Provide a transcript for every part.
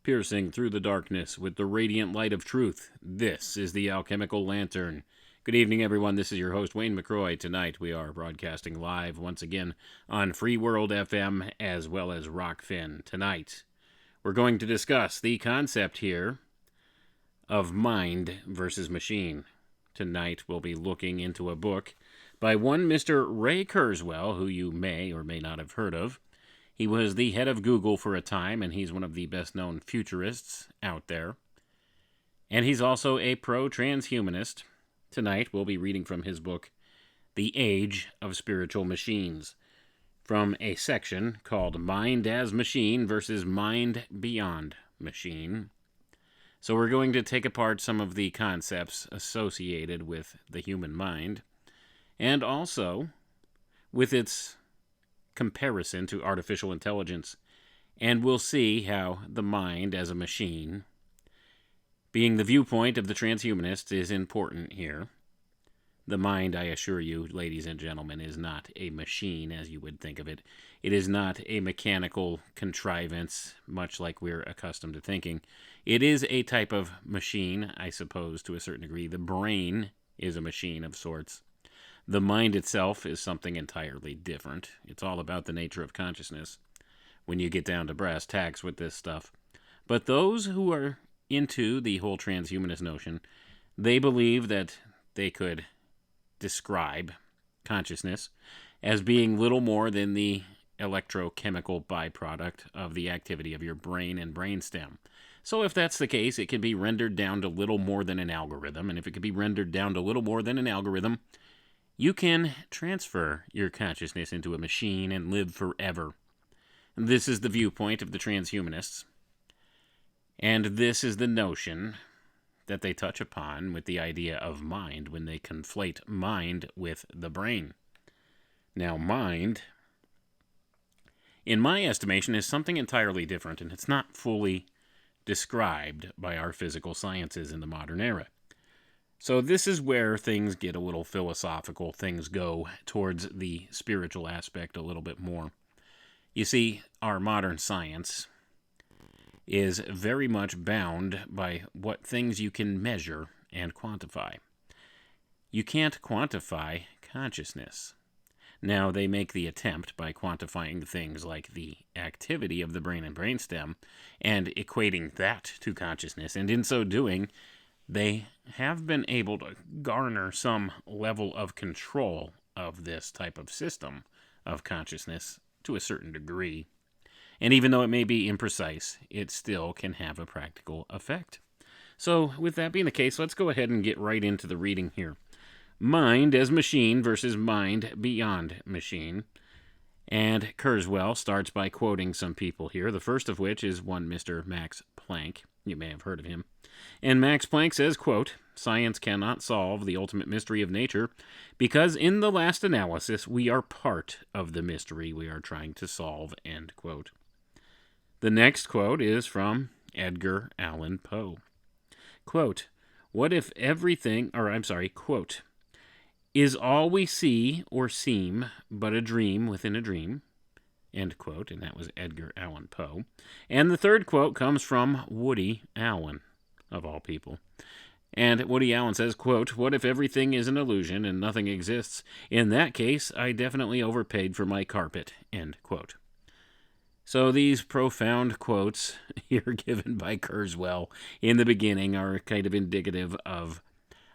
piercing through the darkness with the radiant light of truth. This is the Alchemical Lantern. Good evening, everyone. This is your host, Wayne McCroy. Tonight we are broadcasting live once again on Free World FM as well as Rockfin. Tonight we're going to discuss the concept here of mind versus machine. Tonight we'll be looking into a book by one Mr. Ray Kurzweil, who you may or may not have heard of. He was the head of Google for a time, and he's one of the best-known futurists out there. And he's also a pro-transhumanist. Tonight, we'll be reading from his book, The Age of Spiritual Machines, from a section called Mind as Machine versus Mind Beyond Machine. So we're going to take apart some of the concepts associated with the human mind, and also with its comparison to artificial intelligence, and we'll see how the mind as a machine, being the viewpoint of the transhumanists, is important here. The mind, I assure you, ladies and gentlemen, is not a machine as you would think of it. It is not a mechanical contrivance, much like we're accustomed to thinking. It is a type of machine, I suppose, to a certain degree. The brain is a machine of sorts. The mind itself is something entirely different. It's all about the nature of consciousness when you get down to brass tacks with this stuff. But those who are into the whole transhumanist notion, they believe that they could describe consciousness as being little more than the electrochemical byproduct of the activity of your brain and brainstem. So if that's the case, it can be rendered down to little more than an algorithm. And if it can be rendered down to little more than an algorithm, you can transfer your consciousness into a machine and live forever. This is the viewpoint of the transhumanists. And this is the notion that they touch upon with the idea of mind when they conflate mind with the brain. Now, mind, in my estimation, is something entirely different, and it's not fully described by our physical sciences in the modern era. So this is where things get a little philosophical, things go towards the spiritual aspect a little bit more. You see, our modern science is very much bound by what things you can measure and quantify. You can't quantify consciousness. Now, they make the attempt by quantifying things like the activity of the brain and brainstem and equating that to consciousness, and in so doing, they have been able to garner some level of control of this type of system of consciousness to a certain degree. And even though it may be imprecise, it still can have a practical effect. So, with that being the case, let's go ahead and get right into the reading here. Mind as machine versus mind beyond machine. And Kurzweil starts by quoting some people here, the first of which is one Mr. Max Planck. You may have heard of him. And Max Planck says, quote, "Science cannot solve the ultimate mystery of nature because in the last analysis we are part of the mystery we are trying to solve," end quote. The next quote is from Edgar Allan Poe. Quote, quote, "Is all we see or seem but a dream within a dream?" End quote, and that was Edgar Allan Poe. And the third quote comes from Woody Allen, of all people. And Woody Allen says, quote, "What if everything is an illusion and nothing exists? In that case, I definitely overpaid for my carpet," end quote. So these profound quotes here given by Kurzweil in the beginning are kind of indicative of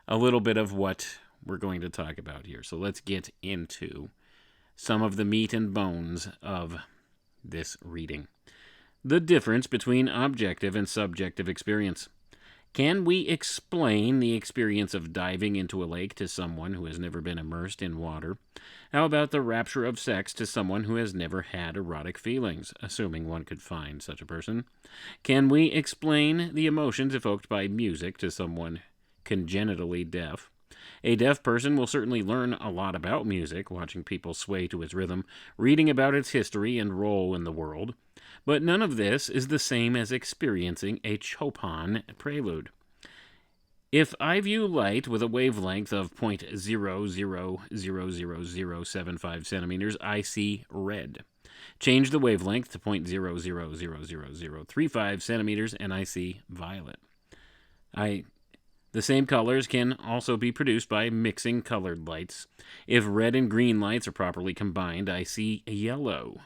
a little bit of what we're going to talk about here. So let's get into some of the meat and bones of this reading. The difference between objective and subjective experience. Can we explain the experience of diving into a lake to someone who has never been immersed in water? How about the rapture of sex to someone who has never had erotic feelings, assuming one could find such a person? Can we explain the emotions evoked by music to someone congenitally deaf? A deaf person will certainly learn a lot about music, watching people sway to its rhythm, reading about its history and role in the world. But none of this is the same as experiencing a Chopin prelude. If I view light with a wavelength of 0.000075 centimeters, I see red. Change the wavelength to 0.000035 centimeters, and I see violet. The same colors can also be produced by mixing colored lights. If red and green lights are properly combined, I see yellow.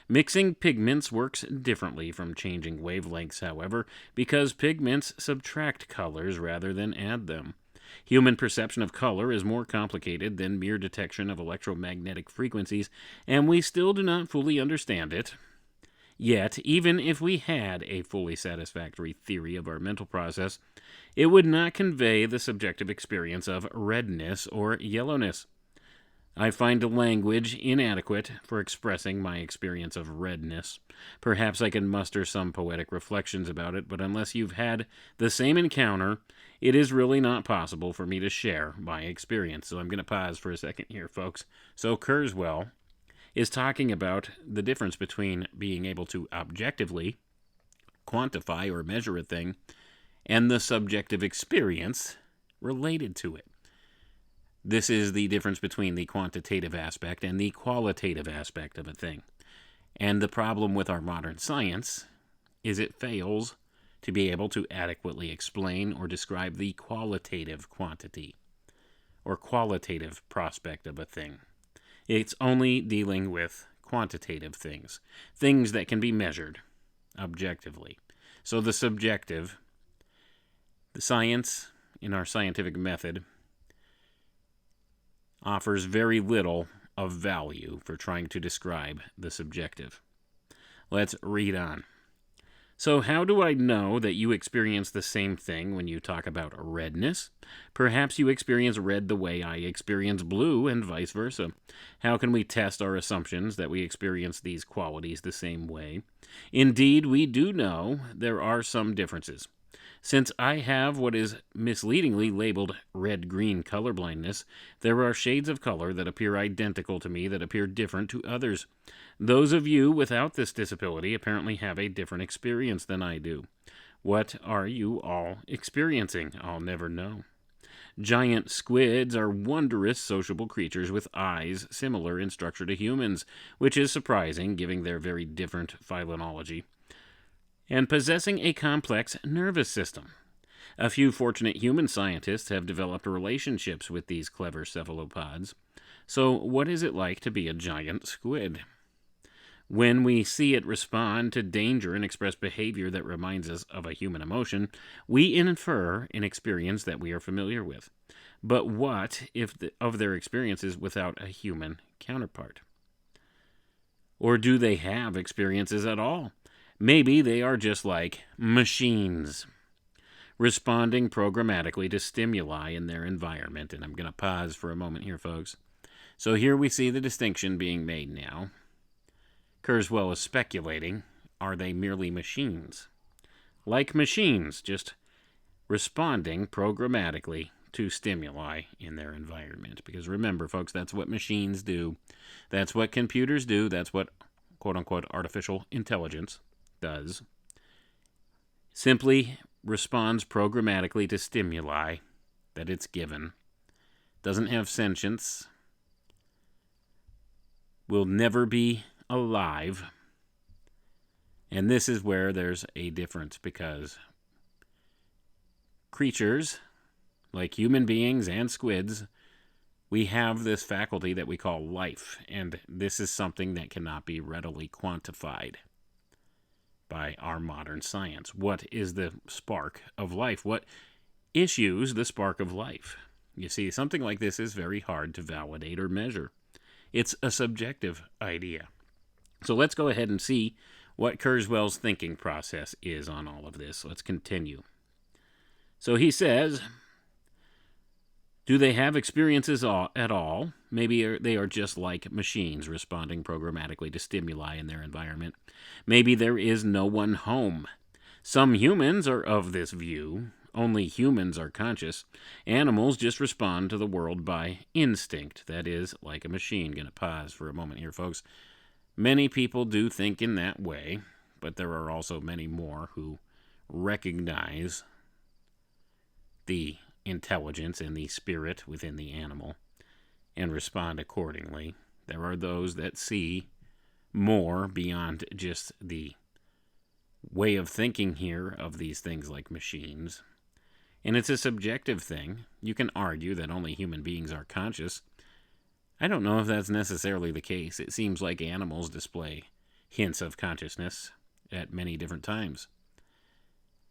Mixing pigments works differently from changing wavelengths, however, because pigments subtract colors rather than add them. Human perception of color is more complicated than mere detection of electromagnetic frequencies, and we still do not fully understand it. Yet, even if we had a fully satisfactory theory of our mental process, it would not convey the subjective experience of redness or yellowness. I find the language inadequate for expressing my experience of redness. Perhaps I can muster some poetic reflections about it, but unless you've had the same encounter, it is really not possible for me to share my experience. So I'm going to pause for a second here, folks. So Kurzweil is talking about the difference between being able to objectively quantify or measure a thing and the subjective experience related to it. This is the difference between the quantitative aspect and the qualitative aspect of a thing. And the problem with our modern science is it fails to be able to adequately explain or describe the qualitative quantity or qualitative prospect of a thing. It's only dealing with quantitative things, things that can be measured objectively. So the subjective, the science in our scientific method, offers very little of value for trying to describe the subjective. Let's read on. So how do I know that you experience the same thing when you talk about redness? Perhaps you experience red the way I experience blue and vice versa. How can we test our assumptions that we experience these qualities the same way? Indeed, we do know there are some differences. Since I have what is misleadingly labeled red-green colorblindness, there are shades of color that appear identical to me that appear different to others. Those of you without this disability apparently have a different experience than I do. What are you all experiencing? I'll never know. Giant squids are wondrous sociable creatures with eyes similar in structure to humans, which is surprising given their very different phylonology, and possessing a complex nervous system. A few fortunate human scientists have developed relationships with these clever cephalopods. So what is it like to be a giant squid? When we see it respond to danger and express behavior that reminds us of a human emotion, we infer an experience that we are familiar with. But what if of their experiences without a human counterpart? Or do they have experiences at all? Maybe they are just like machines, responding programmatically to stimuli in their environment. And I'm going to pause for a moment here, folks. So here we see the distinction being made now. Kurzweil is speculating, are they merely machines? Like machines, just responding programmatically to stimuli in their environment. Because remember, folks, that's what machines do. That's what computers do. That's what, quote-unquote, artificial intelligence does. Simply responds programmatically to stimuli that it's given. Doesn't have sentience. Will never be alive. And this is where there's a difference, because creatures like human beings and squids, we have this faculty that we call life, and this is something that cannot be readily quantified by our modern science. What is the spark of life? What issues the spark of life? You see, something like this is very hard to validate or measure. It's a subjective idea. So let's go ahead and see what Kurzweil's thinking process is on all of this. Let's continue. So he says, do they have experiences at all? Maybe they are just like machines responding programmatically to stimuli in their environment. Maybe there is no one home. Some humans are of this view. Only humans are conscious. Animals just respond to the world by instinct. That is, like a machine. Going to pause for a moment here, folks. Many people do think in that way, but there are also many more who recognize the intelligence and the spirit within the animal and respond accordingly. There are those that see more beyond just the way of thinking here of these things like machines. And it's a subjective thing. You can argue that only human beings are conscious. I don't know if that's necessarily the case. It seems like animals display hints of consciousness at many different times.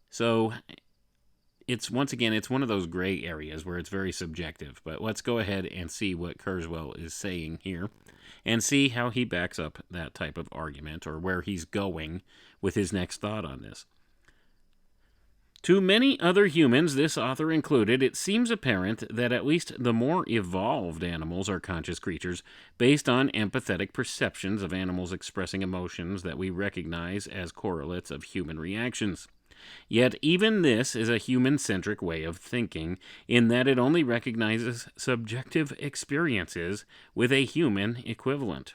So it's one of those gray areas where it's very subjective. But let's go ahead and see what Kurzweil is saying here and see how he backs up that type of argument, or where he's going with his next thought on this. To many other humans, this author included, it seems apparent that at least the more evolved animals are conscious creatures based on empathetic perceptions of animals expressing emotions that we recognize as correlates of human reactions. Yet even this is a human-centric way of thinking, in that it only recognizes subjective experiences with a human equivalent.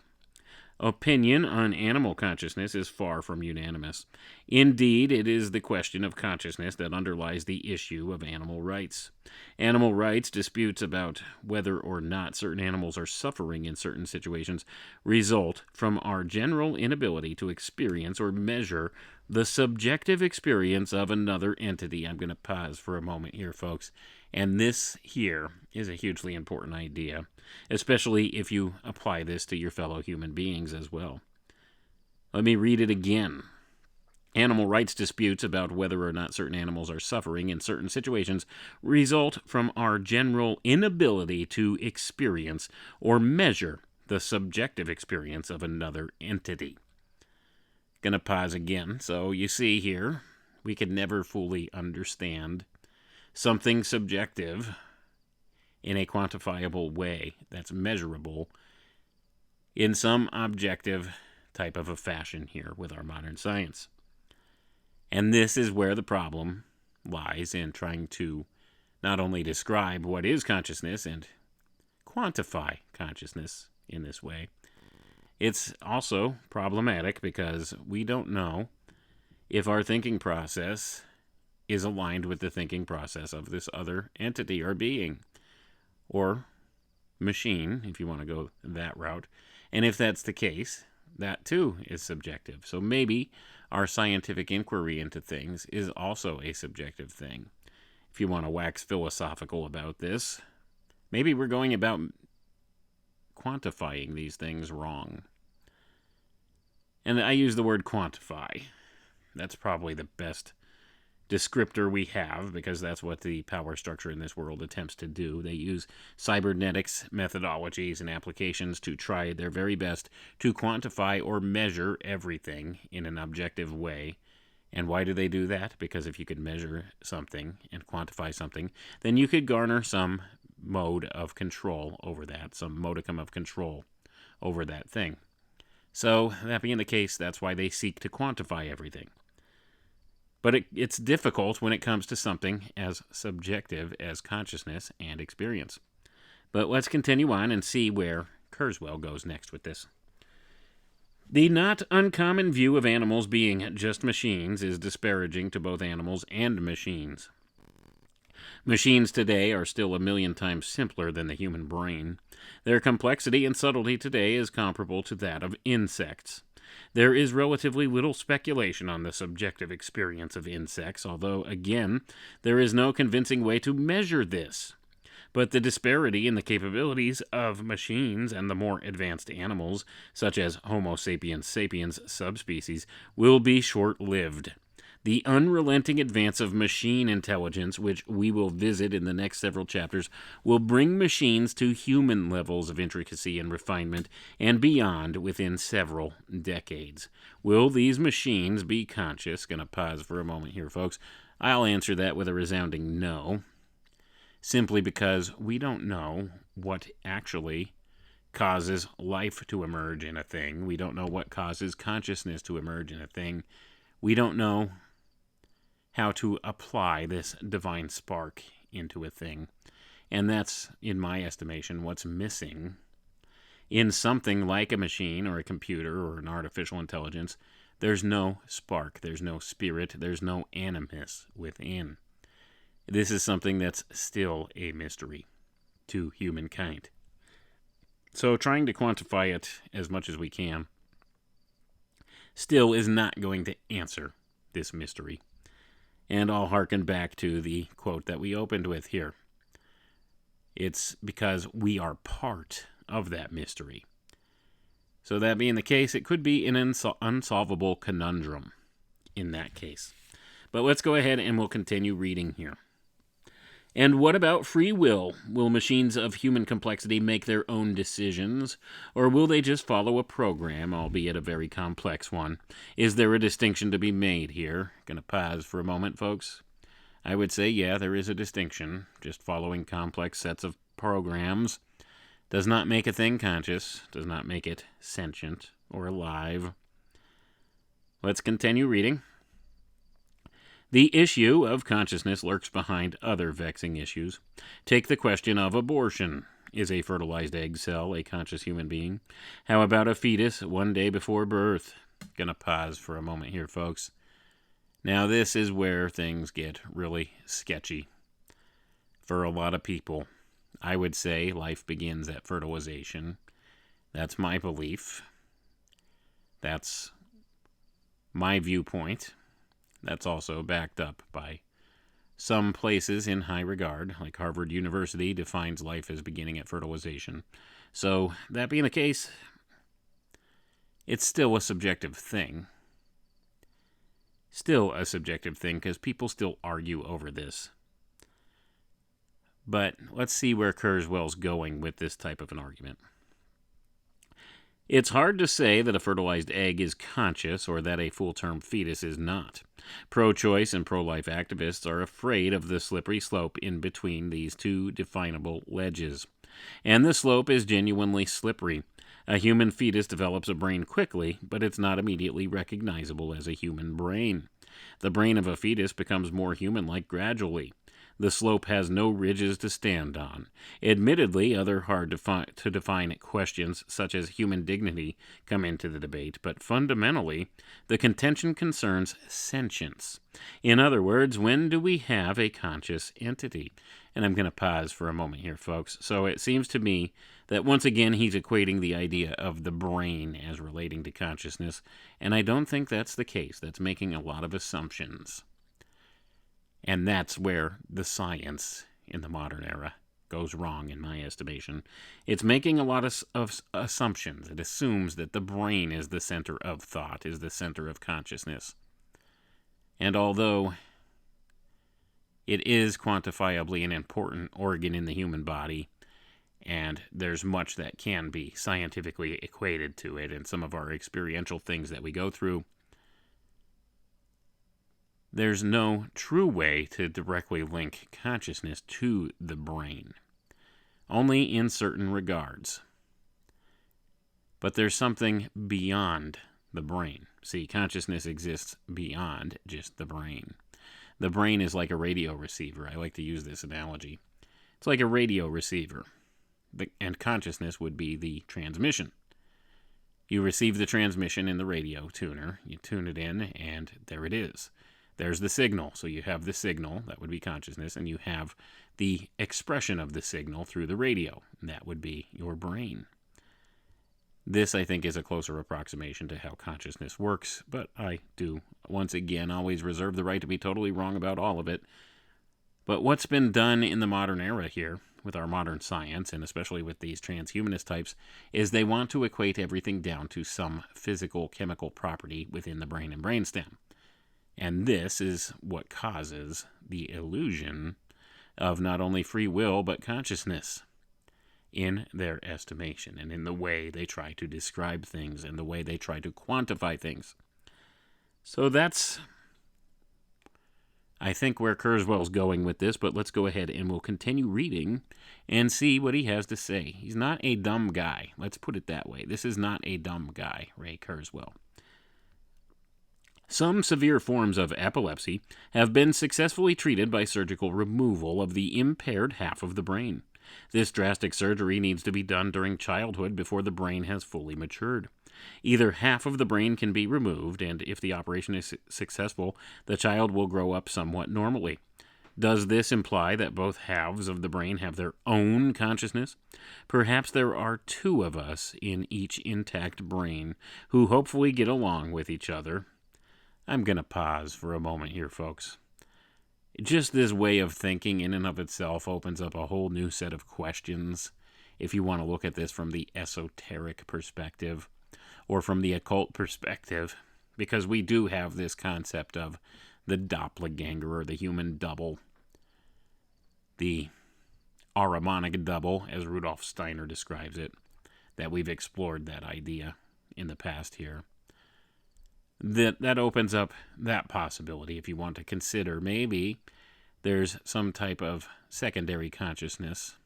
Opinion on animal consciousness is far from unanimous. Indeed, it is the question of consciousness that underlies the issue of animal rights. Animal rights disputes about whether or not certain animals are suffering in certain situations result from our general inability to experience or measure the subjective experience of another entity. I'm going to pause for a moment here, folks. And this here is a hugely important idea, especially if you apply this to your fellow human beings as well. Let me read it again. Animal rights disputes about whether or not certain animals are suffering in certain situations result from our general inability to experience or measure the subjective experience of another entity. Gonna pause again. So you see here, we can never fully understand something subjective in a quantifiable way that's measurable in some objective type of a fashion here with our modern science. And this is where the problem lies, in trying to not only describe what is consciousness and quantify consciousness in this way. It's also problematic because we don't know if our thinking process is aligned with the thinking process of this other entity or being or machine, if you want to go that route. And if that's the case, that too is subjective. So maybe our scientific inquiry into things is also a subjective thing. If you want to wax philosophical about this, maybe we're going about quantifying these things wrong. And I use the word quantify. That's probably the best descriptor we have, because that's what the power structure in this world attempts to do. They use cybernetics methodologies and applications to try their very best to quantify or measure everything in an objective way. And why do they do that? Because if you could measure something and quantify something, then you could garner some mode of control over that, some modicum of control over that thing. So, that being the case, that's why they seek to quantify everything. But it's difficult when it comes to something as subjective as consciousness and experience. But let's continue on and see where Kurzweil goes next with this. The not uncommon view of animals being just machines is disparaging to both animals and machines. Machines today are still a million times simpler than the human brain. Their complexity and subtlety today is comparable to that of insects. There is relatively little speculation on the subjective experience of insects, although, again, there is no convincing way to measure this. But the disparity in the capabilities of machines and the more advanced animals, such as Homo sapiens sapiens subspecies, will be short-lived. The unrelenting advance of machine intelligence, which we will visit in the next several chapters, will bring machines to human levels of intricacy and refinement and beyond within several decades. Will these machines be conscious? Going to pause for a moment here, folks. I'll answer that with a resounding no, simply because we don't know what actually causes life to emerge in a thing. We don't know what causes consciousness to emerge in a thing. We don't know how to apply this divine spark into a thing. And that's, in my estimation, what's missing in something like a machine or a computer or an artificial intelligence. There's no spark, there's no spirit, there's no animus within. This is something that's still a mystery to humankind. So trying to quantify it as much as we can still is not going to answer this mystery. And I'll hearken back to the quote that we opened with here. It's because we are part of that mystery. So that being the case, it could be an unsolvable conundrum in that case. But let's go ahead and we'll continue reading here. And what about free will? Will machines of human complexity make their own decisions, or will they just follow a program, albeit a very complex one? Is there a distinction to be made here? Gonna pause for a moment, folks. I would say, yeah, there is a distinction. Just following complex sets of programs does not make a thing conscious, does not make it sentient or alive. Let's continue reading. The issue of consciousness lurks behind other vexing issues. Take the question of abortion. Is a fertilized egg cell a conscious human being? How about a fetus one day before birth? Gonna pause for a moment here, folks. Now, this is where things get really sketchy. For a lot of people, I would say life begins at fertilization. That's my belief. That's my viewpoint. That's also backed up by some places in high regard, like Harvard University defines life as beginning at fertilization. So, that being the case, it's still a subjective thing. Still a subjective thing, because people still argue over this. But let's see where Kurzweil's going with this type of an argument. It's hard to say that a fertilized egg is conscious or that a full-term fetus is not. Pro-choice and pro-life activists are afraid of the slippery slope in between these two definable ledges. And the slope is genuinely slippery. A human fetus develops a brain quickly, but it's not immediately recognizable as a human brain. The brain of a fetus becomes more human-like gradually. The slope has no ridges to stand on. Admittedly, other hard to define questions, such as human dignity, come into the debate, but fundamentally, the contention concerns sentience. In other words, when do we have a conscious entity? And I'm going to pause for a moment here, folks. So it seems to me that once again he's equating the idea of the brain as relating to consciousness, and I don't think that's the case. That's making a lot of assumptions. And that's where the science in the modern era goes wrong, in my estimation. It's making a lot of assumptions. It assumes that the brain is the center of thought, is the center of consciousness. And although it is quantifiably an important organ in the human body, and there's much that can be scientifically equated to it, and some of our experiential things that we go through, there's no true way to directly link consciousness to the brain, only in certain regards. But there's something beyond the brain. See, consciousness exists beyond just the brain. The brain is like a radio receiver. I like to use this analogy. It's like a radio receiver, and consciousness would be the transmission. You receive the transmission in the radio tuner, you tune it in, and there it is. There's the signal. So you have the signal, that would be consciousness, and you have the expression of the signal through the radio, and that would be your brain. This, I think, is a closer approximation to how consciousness works, but I do, once again, always reserve the right to be totally wrong about all of it. But what's been done in the modern era here, with our modern science, and especially with these transhumanist types, is they want to equate everything down to some physical, chemical property within the brain and brainstem. And this is what causes the illusion of not only free will, but consciousness in their estimation and in the way they try to describe things and the way they try to quantify things. So that's, I think, where Kurzweil's going with this, but let's go ahead and we'll continue reading and see what he has to say. He's not a dumb guy. Let's put it that way. This is not a dumb guy, Ray Kurzweil. Some severe forms of epilepsy have been successfully treated by surgical removal of the impaired half of the brain. This drastic surgery needs to be done during childhood before the brain has fully matured. Either half of the brain can be removed, and if the operation is successful, the child will grow up somewhat normally. Does this imply that both halves of the brain have their own consciousness? Perhaps there are two of us in each intact brain who hopefully get along with each other. I'm going to pause for a moment here, folks. Just this way of thinking in and of itself opens up a whole new set of questions if you want to look at this from the esoteric perspective or from the occult perspective, because we do have this concept of the doppelganger, or the human double, the Ahrimanic double, as Rudolf Steiner describes it, that we've explored that idea in the past here. That opens up that possibility if you want to consider maybe there's some type of secondary consciousness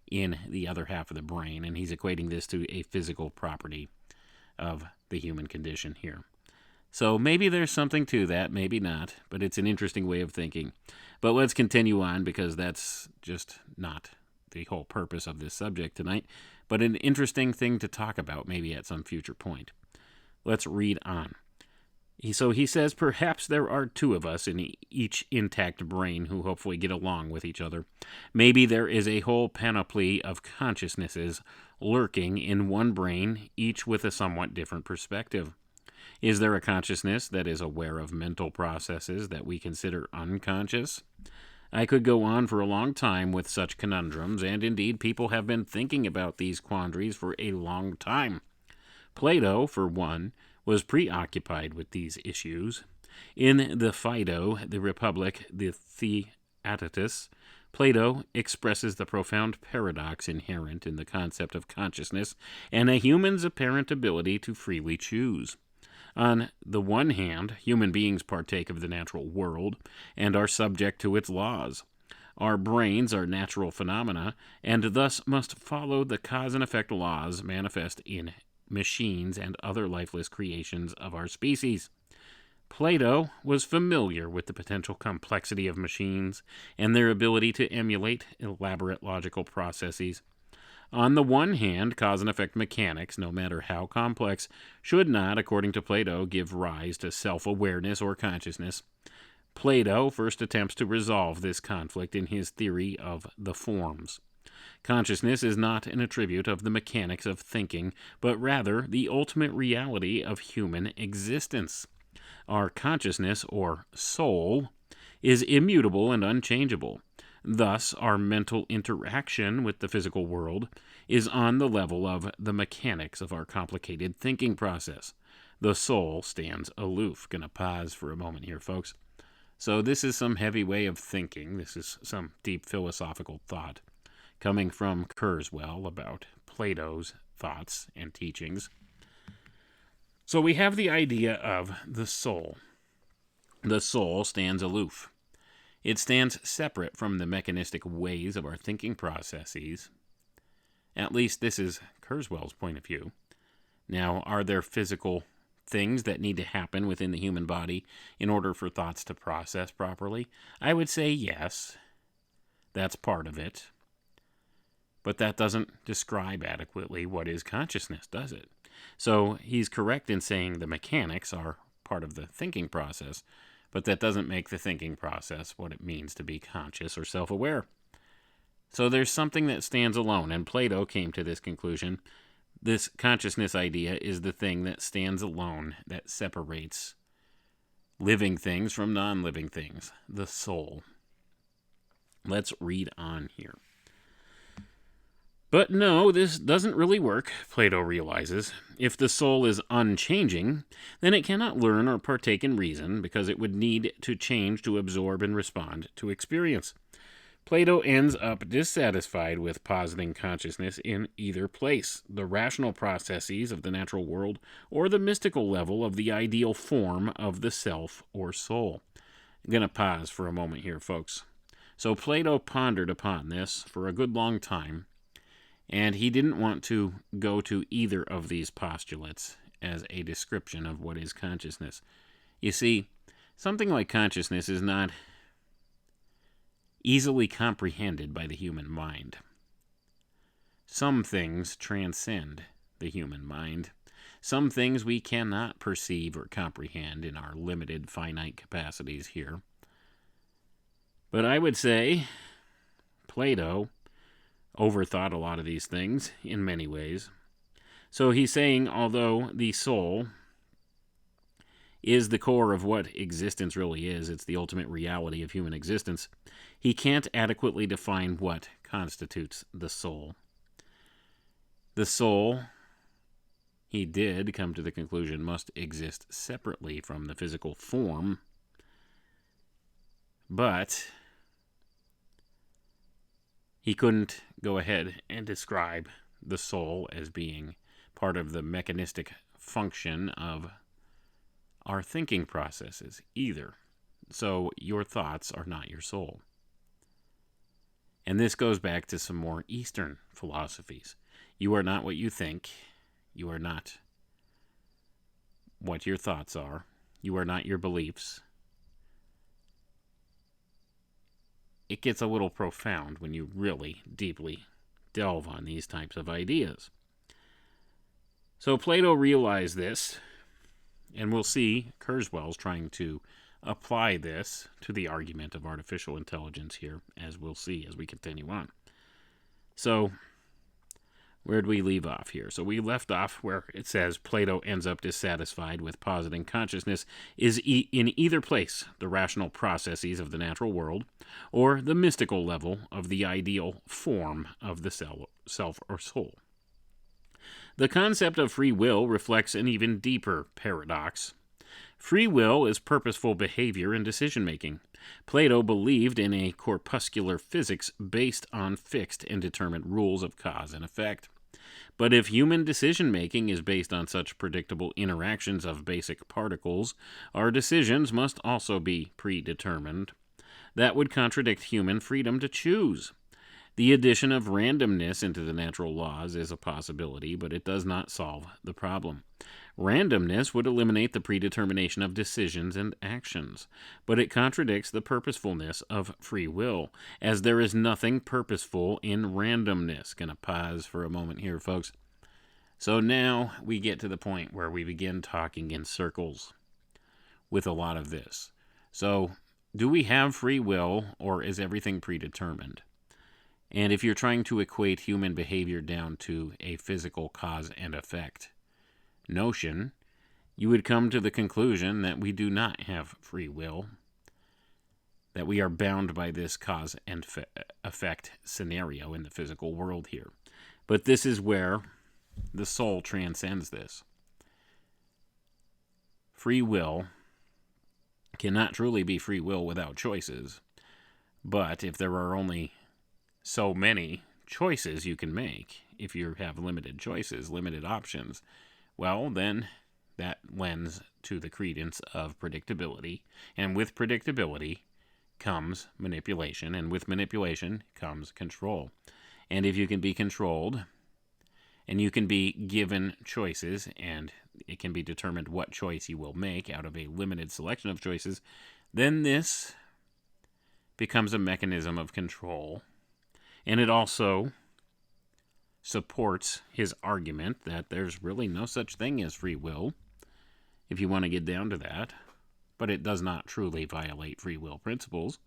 in the other half of the brain, and he's equating this to a physical property of the human condition here. So maybe there's something to that, maybe not, but it's an interesting way of thinking. But let's continue on, because that's just not the whole purpose of this subject tonight, but an interesting thing to talk about maybe at some future point. Let's read on. So he says, perhaps there are two of us in each intact brain who hopefully get along with each other. Maybe there is a whole panoply of consciousnesses lurking in one brain, each with a somewhat different perspective. Is there a consciousness that is aware of mental processes that we consider unconscious? I could go on for a long time with such conundrums, and indeed people have been thinking about these quandaries for a long time. Plato, for one, was preoccupied with these issues. In the Phaedo, the Republic, the Theaetetus, Plato expresses the profound paradox inherent in the concept of consciousness and a human's apparent ability to freely choose. On the one hand, human beings partake of the natural world and are subject to its laws. Our brains are natural phenomena, and thus must follow the cause and effect laws manifest in machines and other lifeless creations of our species. Plato was familiar with the potential complexity of machines and their ability to emulate elaborate logical processes. On the one hand, cause and effect mechanics, no matter how complex, should not, according to Plato, give rise to self-awareness or consciousness. Plato first attempts to resolve this conflict in his theory of the forms. Consciousness is not an attribute of the mechanics of thinking, but rather the ultimate reality of human existence. Our consciousness, or soul, is immutable and unchangeable. Thus, our mental interaction with the physical world is on the level of the mechanics of our complicated thinking process. The soul stands aloof. Gonna pause for a moment here, folks. So this is some heavy way of thinking. This is some deep philosophical thought coming from Kurzweil about Plato's thoughts and teachings. So we have the idea of the soul. The soul stands aloof. It stands separate from the mechanistic ways of our thinking processes. At least this is Kurzweil's point of view. Now, are there physical things that need to happen within the human body in order for thoughts to process properly? I would say yes. That's part of it. But that doesn't describe adequately what is consciousness, does it? So he's correct in saying the mechanics are part of the thinking process, but that doesn't make the thinking process what it means to be conscious or self-aware. So there's something that stands alone, and Plato came to this conclusion. This consciousness idea is the thing that stands alone, that separates living things from non-living things, the soul. Let's read on here. But no, this doesn't really work, Plato realizes. If the soul is unchanging, then it cannot learn or partake in reason, because it would need to change to absorb and respond to experience. Plato ends up dissatisfied with positing consciousness in either place, the rational processes of the natural world or the mystical level of the ideal form of the self or soul. I'm going to pause for a moment here, folks. So Plato pondered upon this for a good long time, and he didn't want to go to either of these postulates as a description of what is consciousness. You see, something like consciousness is not easily comprehended by the human mind. Some things transcend the human mind. Some things we cannot perceive or comprehend in our limited, finite capacities here. But I would say Plato overthought a lot of these things in many ways. So he's saying, although the soul is the core of what existence really is, it's the ultimate reality of human existence, he can't adequately define what constitutes the soul. The soul, he did come to the conclusion, must exist separately from the physical form, but he couldn't go ahead and describe the soul as being part of the mechanistic function of our thinking processes either. So your thoughts are not your soul. And this goes back to some more Eastern philosophies. You are not what you think. You are not what your thoughts are. You are not your beliefs. It gets a little profound when you really deeply delve on these types of ideas. So Plato realized this, and we'll see Kurzweil's trying to apply this to the argument of artificial intelligence here, as we'll see as we continue on. So, where'd we leave off here? So we left off where it says Plato ends up dissatisfied with positing consciousness is in either place the rational processes of the natural world or the mystical level of the ideal form of the self or soul. The concept of free will reflects an even deeper paradox. Free will is purposeful behavior and decision-making. Plato believed in a corpuscular physics based on fixed and determined rules of cause and effect. But if human decision-making is based on such predictable interactions of basic particles, our decisions must also be predetermined. That would contradict human freedom to choose. The addition of randomness into the natural laws is a possibility, but it does not solve the problem. Randomness would eliminate the predetermination of decisions and actions, but it contradicts the purposefulness of free will, as there is nothing purposeful in randomness. Gonna pause for a moment here, folks. So now we get to the point where we begin talking in circles with a lot of this. So, do we have free will, or is everything predetermined? And if you're trying to equate human behavior down to a physical cause and effect notion, you would come to the conclusion that we do not have free will, that we are bound by this cause and effect scenario in the physical world here. But this is where the soul transcends this. Free will cannot truly be free will without choices, but if there are only so many choices you can make, if you have limited choices, limited options, well, then that lends to the credence of predictability. And with predictability comes manipulation, and with manipulation comes control. And if you can be controlled, and you can be given choices, and it can be determined what choice you will make out of a limited selection of choices, then this becomes a mechanism of control. And it also supports his argument that there's really no such thing as free will, if you want to get down to that, but it does not truly violate free will principles.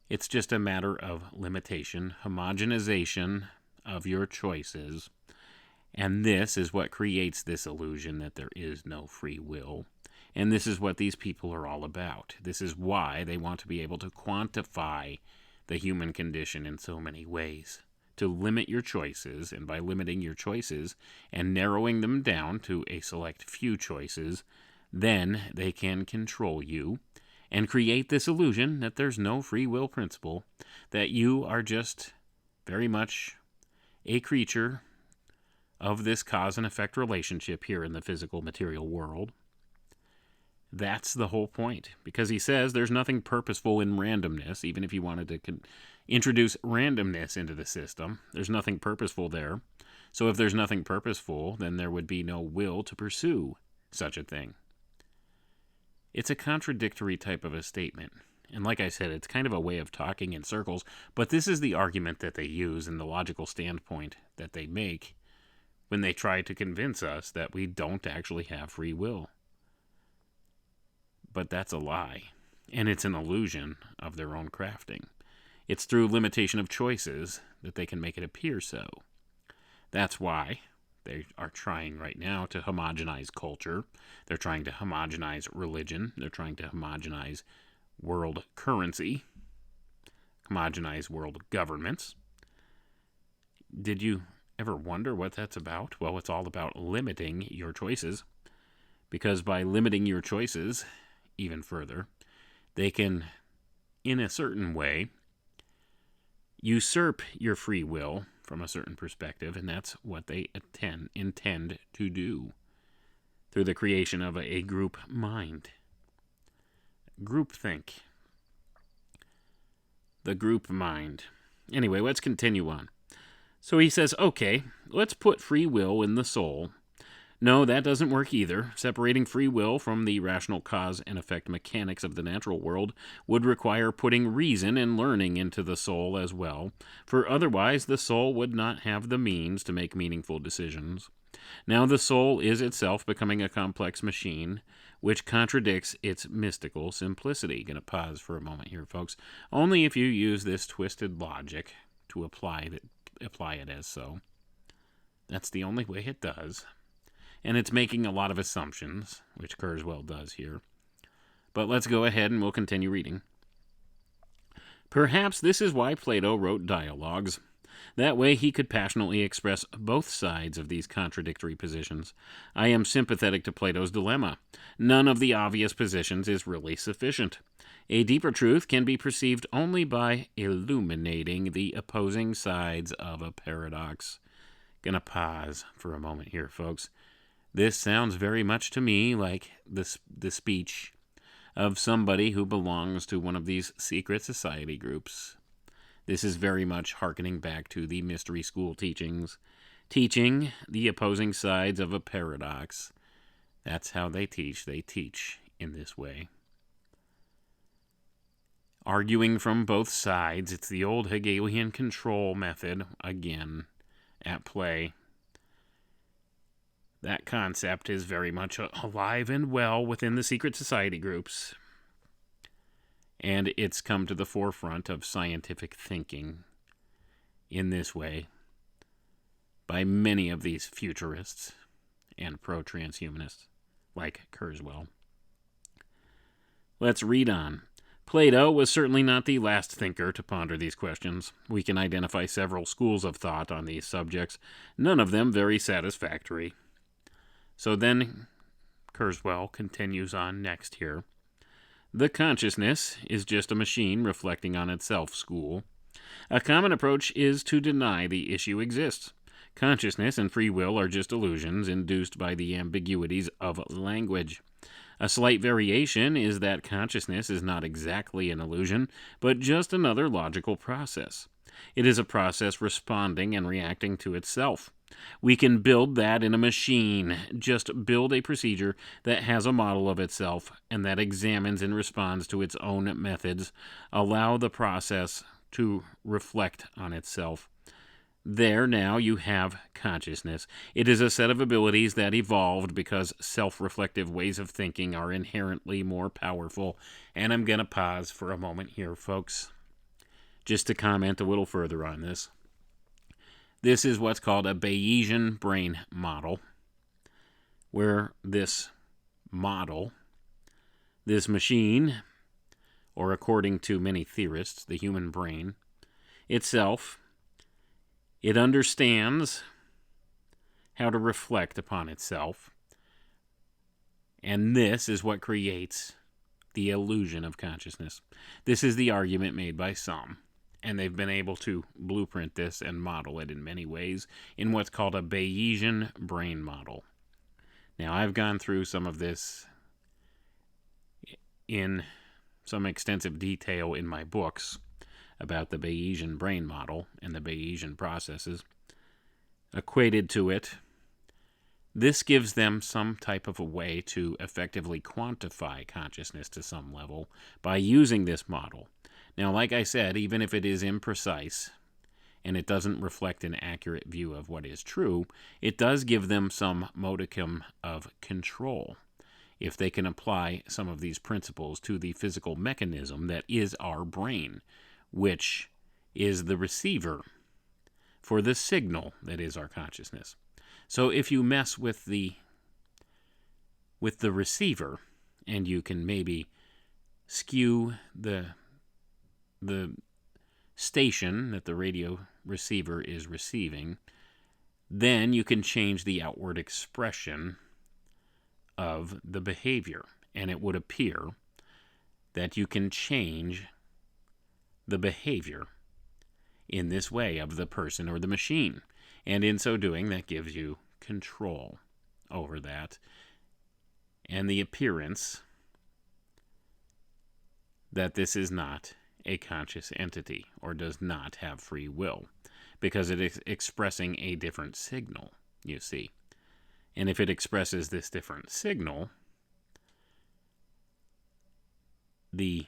It's just a matter of limitation, homogenization of your choices, and this is what creates this illusion that there is no free will. And this is what these people are all about. This is why they want to be able to quantify the human condition in so many ways, to limit your choices, and by limiting your choices and narrowing them down to a select few choices, then they can control you and create this illusion that there's no free will principle, that you are just very much a creature of this cause and effect relationship here in the physical material world. That's the whole point, because he says there's nothing purposeful in randomness. Even if you wanted to introduce randomness into the system, there's nothing purposeful there. So if there's nothing purposeful, then there would be no will to pursue such a thing. It's a contradictory type of a statement. And like I said, it's kind of a way of talking in circles, but this is the argument that they use and the logical standpoint that they make when they try to convince us that we don't actually have free will. But that's a lie. and it's an illusion of their own crafting. It's through limitation of choices that they can make it appear so. That's why they are trying right now to homogenize culture. They're trying to homogenize religion. They're trying to homogenize world currency, homogenize world governments. Did you ever wonder what that's about? Well, it's all about limiting your choices, because by limiting your choices even further, they can, in a certain way, usurp your free will from a certain perspective, and that's what they intend to do through the creation of a group mind. Groupthink. The group mind. Anyway, let's continue on. So he says, okay, let's put free will in the soul. No, that doesn't work either. Separating free will from the rational cause and effect mechanics of the natural world would require putting reason and learning into the soul as well, for otherwise the soul would not have the means to make meaningful decisions. Now the soul is itself becoming a complex machine, which contradicts its mystical simplicity. Going to pause for a moment here, folks. Only if you use this twisted logic to apply it as so. That's the only way it does. And it's making a lot of assumptions, which Kurzweil does here. But let's go ahead and we'll continue reading. Perhaps this is why Plato wrote dialogues. That way he could passionately express both sides of these contradictory positions. I am sympathetic to Plato's dilemma. None of the obvious positions is really sufficient. A deeper truth can be perceived only by illuminating the opposing sides of a paradox. Gonna pause for a moment here, folks. This sounds very much to me like the speech of somebody who belongs to one of these secret society groups. This is very much hearkening back to the mystery school teachings, teaching the opposing sides of a paradox. That's how they teach. They teach in this way. Arguing from both sides, it's the old Hegelian control method, again, at play. That concept is very much alive and well within the secret society groups. And it's come to the forefront of scientific thinking in this way by many of these futurists and pro-transhumanists like Kurzweil. Let's read on. Plato was certainly not the last thinker to ponder these questions. We can identify several schools of thought on these subjects, none of them very satisfactory. So then Kurzweil continues on next here. The consciousness is just a machine reflecting on itself school. A common approach is to deny the issue exists. Consciousness and free will are just illusions induced by the ambiguities of language. A slight variation is that consciousness is not exactly an illusion, but just another logical process. It is a process responding and reacting to itself. We can build that in a machine. Just build a procedure that has a model of itself and that examines and responds to its own methods. Allow the process to reflect on itself. There now you have consciousness. It is a set of abilities that evolved because self-reflective ways of thinking are inherently more powerful. And I'm going to pause for a moment here, folks, just to comment a little further on this. This is what's called a Bayesian brain model, where this model, this machine, or according to many theorists, the human brain itself, it understands how to reflect upon itself, and this is what creates the illusion of consciousness. This is the argument made by some, and they've been able to blueprint this and model it in many ways in what's called a Bayesian brain model. Now, I've gone through some of this in some extensive detail in my books about the Bayesian brain model and the Bayesian processes equated to it. This gives them some type of a way to effectively quantify consciousness to some level by using this model. Now, like I said, even if it is imprecise and it doesn't reflect an accurate view of what is true, it does give them some modicum of control. if they can apply some of these principles to the physical mechanism that is our brain, which is the receiver for the signal that is our consciousness. So if you mess with the receiver, and you can maybe skew the station that the radio receiver is receiving, then you can change the outward expression of the behavior, and it would appear that you can change the behavior in this way of the person or the machine. And in so doing, that gives you control over that and the appearance that this is not a conscious entity or does not have free will, because it is expressing a different signal, you see. And if it expresses this different signal, the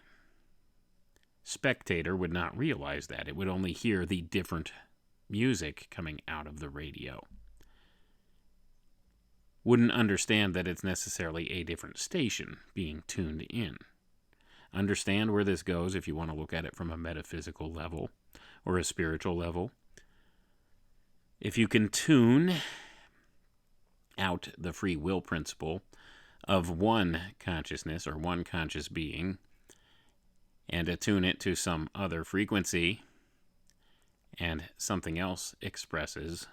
spectator would not realize that. It would only hear the different music coming out of the radio. Wouldn't understand that it's necessarily a different station being tuned in. Understand where this goes if you want to look at it from a metaphysical level or a spiritual level. If you can tune out the free will principle of one consciousness or one conscious being and attune it to some other frequency, and something else expresses,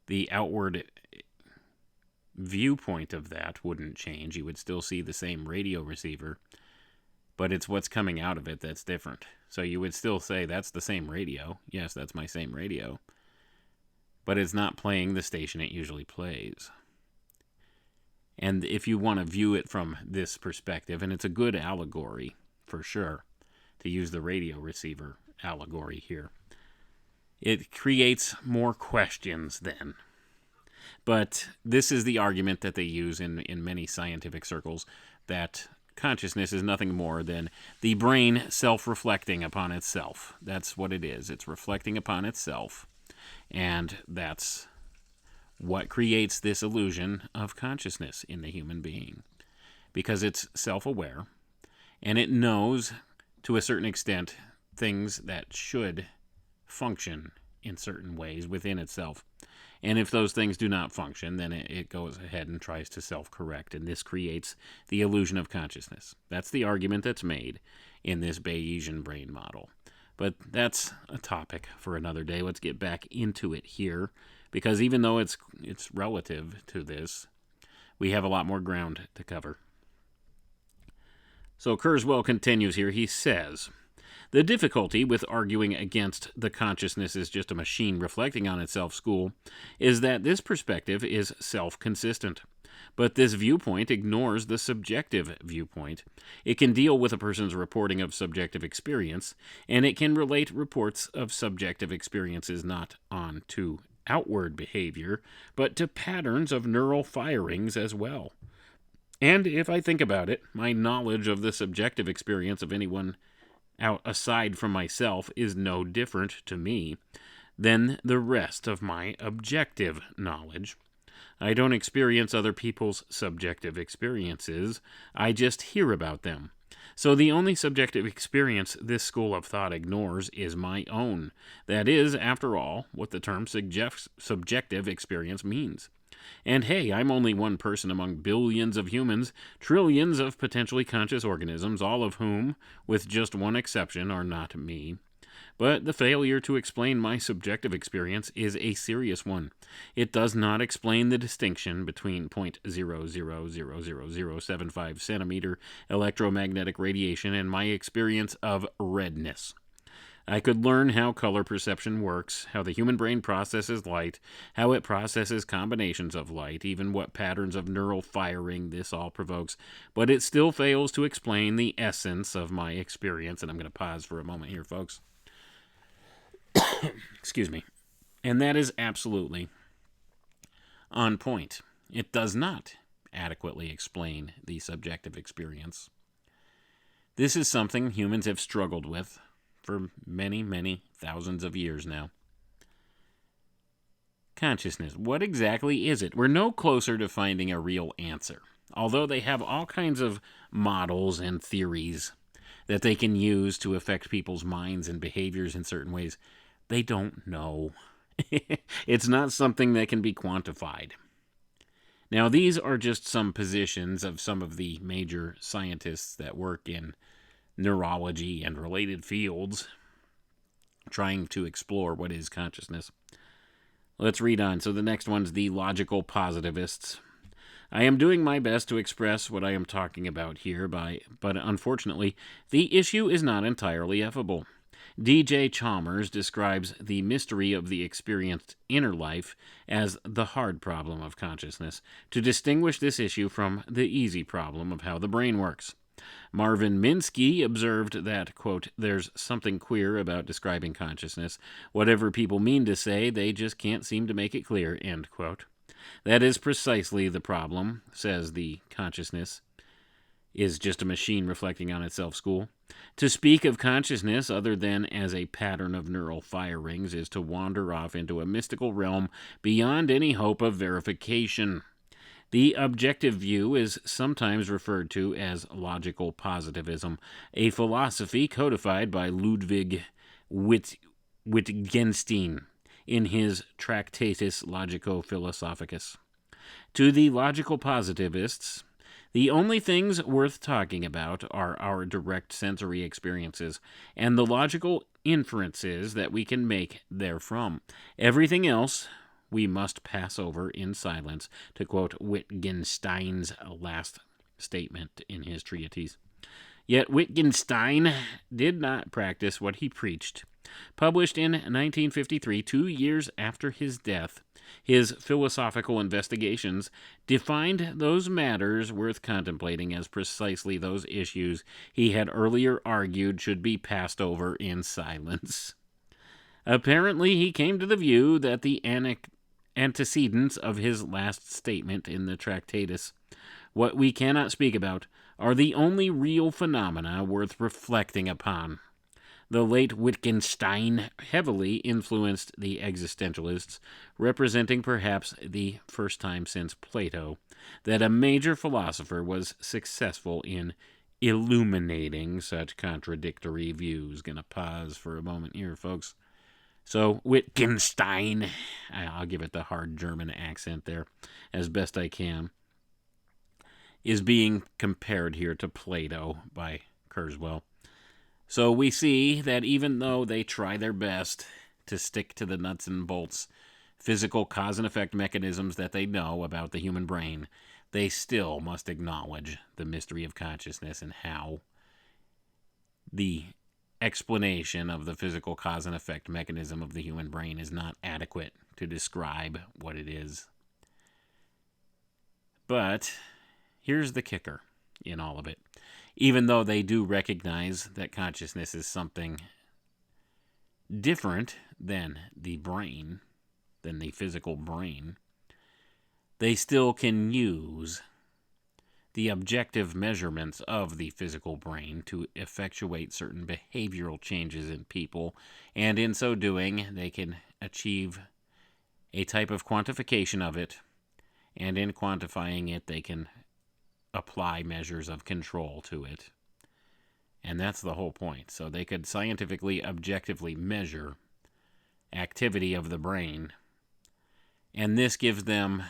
the outward viewpoint of that wouldn't change. You would still see the same radio receiver, but it's what's coming out of it that's different. So you would still say, that's the same radio. Yes, that's my same radio. But it's not playing the station it usually plays. And if you want to view it from this perspective, and it's a good allegory, for sure, to use the radio receiver allegory here, it creates more questions then. But this is the argument that they use in many scientific circles, that consciousness is nothing more than the brain self-reflecting upon itself. That's what it is. It's reflecting upon itself, and that's what creates this illusion of consciousness in the human being, because it's self-aware, and it knows, to a certain extent, things that should function in certain ways within itself. And if those things do not function, then it goes ahead and tries to self-correct, and this creates the illusion of consciousness. That's the argument that's made in this Bayesian brain model. But that's a topic for another day. Let's get back into it here, because even though it's relative to this, we have a lot more ground to cover. So Kurzweil continues here. He says, "The difficulty with arguing against the consciousness is just a machine reflecting on itself school is that this perspective is self-consistent. But this viewpoint ignores the subjective viewpoint. It can deal with a person's reporting of subjective experience, and it can relate reports of subjective experiences not on to outward behavior, but to patterns of neural firings as well. And if I think about it, my knowledge of the subjective experience of anyone aside from myself is no different to me than the rest of my objective knowledge. I don't experience other people's subjective experiences. I just hear about them. So the only subjective experience this school of thought ignores is my own. That is, after all, what the term subjective experience means. And hey, I'm only one person among billions of humans, trillions of potentially conscious organisms, all of whom, with just one exception, are not me. But the failure to explain my subjective experience is a serious one. It does not explain the distinction between 0.000075 centimeter electromagnetic radiation and my experience of redness. I could learn how color perception works, how the human brain processes light, how it processes combinations of light, even what patterns of neural firing this all provokes, but it still fails to explain the essence of my experience. And I'm going to pause for a moment here, folks. Excuse me. And that is absolutely on point. It does not adequately explain the subjective experience. This is something humans have struggled with for many, many thousands of years now. Consciousness. What exactly is it? We're no closer to finding a real answer. Although they have all kinds of models and theories that they can use to affect people's minds and behaviors in certain ways, they don't know. It's not something that can be quantified. Now, these are just some positions of some of the major scientists that work in neurology and related fields trying to explore what is consciousness. Let's read on. So the next one's the logical positivists. I am doing my best to express what I am talking about here, but unfortunately, the issue is not entirely effable. D.J. Chalmers describes the mystery of the experienced inner life as the hard problem of consciousness, to distinguish this issue from the easy problem of how the brain works. Marvin Minsky observed that, quote, there's something queer about describing consciousness. Whatever people mean to say, they just can't seem to make it clear, end quote. That is precisely the problem, says the consciousness is just a machine reflecting on itself school. To speak of consciousness other than as a pattern of neural firings is to wander off into a mystical realm beyond any hope of verification. The objective view is sometimes referred to as logical positivism, a philosophy codified by Ludwig Wittgenstein in his Tractatus Logico-Philosophicus. To the logical positivists, the only things worth talking about are our direct sensory experiences and the logical inferences that we can make therefrom. Everything else we must pass over in silence, to quote Wittgenstein's last statement in his treatise. Yet Wittgenstein did not practice what he preached. Published in 1953, 2 years after his death, his philosophical investigations defined those matters worth contemplating as precisely those issues he had earlier argued should be passed over in silence. Apparently, he came to the view that the antecedents of his last statement in the Tractatus, what we cannot speak about, are the only real phenomena worth reflecting upon. The late Wittgenstein heavily influenced the existentialists, representing perhaps the first time since Plato that a major philosopher was successful in illuminating such contradictory views. Gonna pause for a moment here, folks. So, Wittgenstein, I'll give it the hard German accent there as best I can, is being compared here to Plato by Kurzweil. So we see that even though they try their best to stick to the nuts and bolts, physical cause and effect mechanisms that they know about the human brain, they still must acknowledge the mystery of consciousness and how the explanation of the physical cause and effect mechanism of the human brain is not adequate to describe what it is. But here's the kicker in all of it. Even though they do recognize that consciousness is something different than the brain, than the physical brain, they still can use the objective measurements of the physical brain to effectuate certain behavioral changes in people, and in so doing, they can achieve a type of quantification of it, and in quantifying it, they can apply measures of control to it. And that's the whole point. So they could scientifically, objectively measure activity of the brain, and this gives them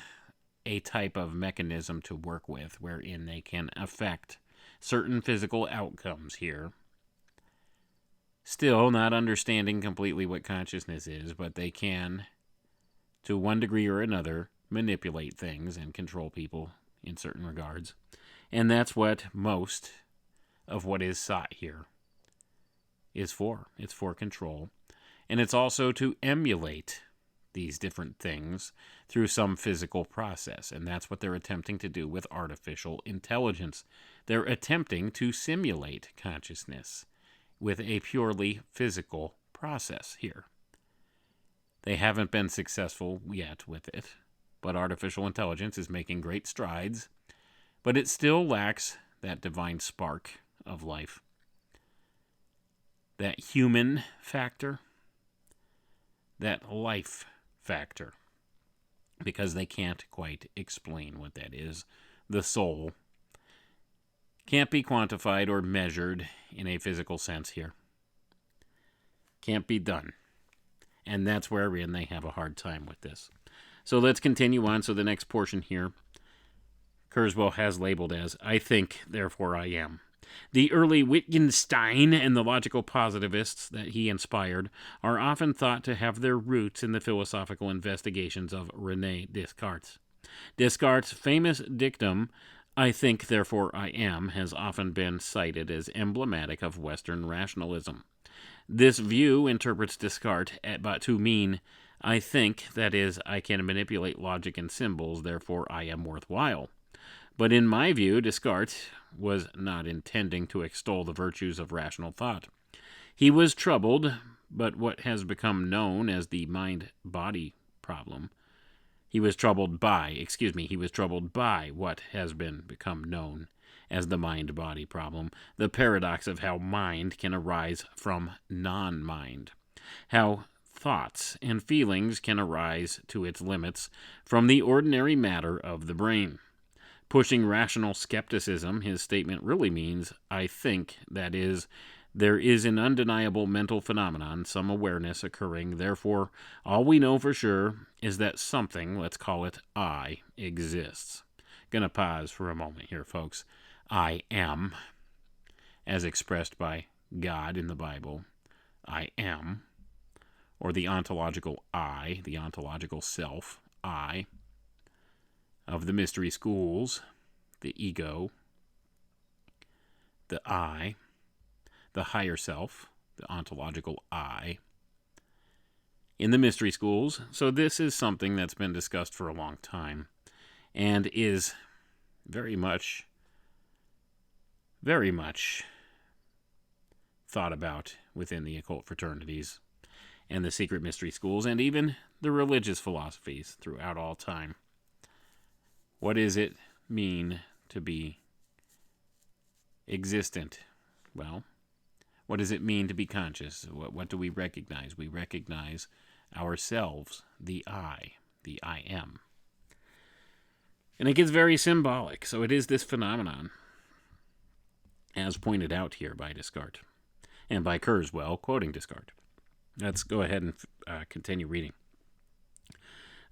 a type of mechanism to work with wherein they can affect certain physical outcomes here. Still not understanding completely what consciousness is, but they can, to one degree or another, manipulate things and control people in certain regards. And that's what most of what is sought here is for. It's for control. And it's also to emulate these different things through some physical process. And that's what they're attempting to do with artificial intelligence. They're attempting to simulate consciousness with a purely physical process here. They haven't been successful yet with it, but artificial intelligence is making great strides. But it still lacks that divine spark of life, that human factor, that life factor, because they can't quite explain what that is the soul, can't be quantified or measured in a physical sense here. Can't be done. And that's wherein they have a hard time with this. So let's continue on. So the next portion here, Kurzweil has labeled as, I think, therefore I am. The early Wittgenstein and the logical positivists that he inspired are often thought to have their roots in the philosophical investigations of René Descartes. Descartes' famous dictum, I think, therefore I am, has often been cited as emblematic of Western rationalism. This view interprets Descartes but to mean, I think, that is, I can manipulate logic and symbols, therefore I am worthwhile. But in my view, Descartes was not intending to extol the virtues of rational thought. He was troubled, but what has become known as the mind-body problem. He was troubled by what has become known as the mind-body problem, the paradox of how mind can arise from non-mind, how thoughts and feelings can arise to its limits from the ordinary matter of the brain. Pushing rational skepticism, his statement really means, I think, that is, there is an undeniable mental phenomenon, some awareness occurring, therefore, all we know for sure is that something, let's call it I, exists. Gonna pause for a moment here, folks. I am, as expressed by God in the Bible, I am, or the ontological I, the ontological self, I, of the mystery schools, the ego, the I, the higher self, the ontological I, in the mystery schools. So this is something that's been discussed for a long time and is very much thought about within the occult fraternities and the secret mystery schools and even the religious philosophies throughout all time. What does it mean to be existent? Well, what does it mean to be conscious? What do we recognize? We recognize ourselves, the I am. And it gets very symbolic. So it is this phenomenon, as pointed out here by Descartes, and by Kurzweil, quoting Descartes. Let's go ahead and continue reading.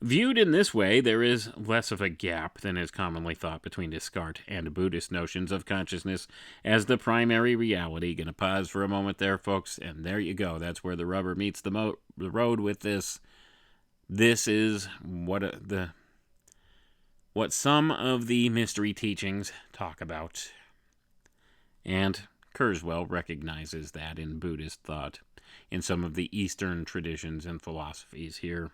Viewed in this way, there is less of a gap than is commonly thought between Descartes and Buddhist notions of consciousness as the primary reality. Gonna pause for a moment there, folks, and there you go. That's where the rubber meets the road with this. This is what some of the mystery teachings talk about. And Kurzweil recognizes that in Buddhist thought, in some of the Eastern traditions and philosophies here.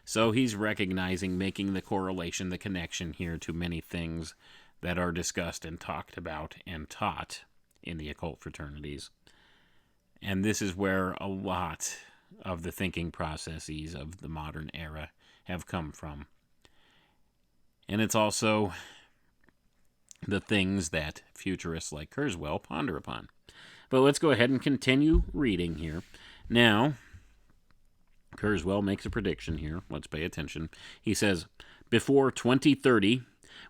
So he's recognizing, making the correlation, the connection here to many things that are discussed and talked about and taught in the occult fraternities. And this is where a lot of the thinking processes of the modern era have come from. And it's also the things that futurists like Kurzweil ponder upon. But let's go ahead and continue reading here. Now, Kurzweil makes a prediction here. Let's pay attention. He says, before 2030,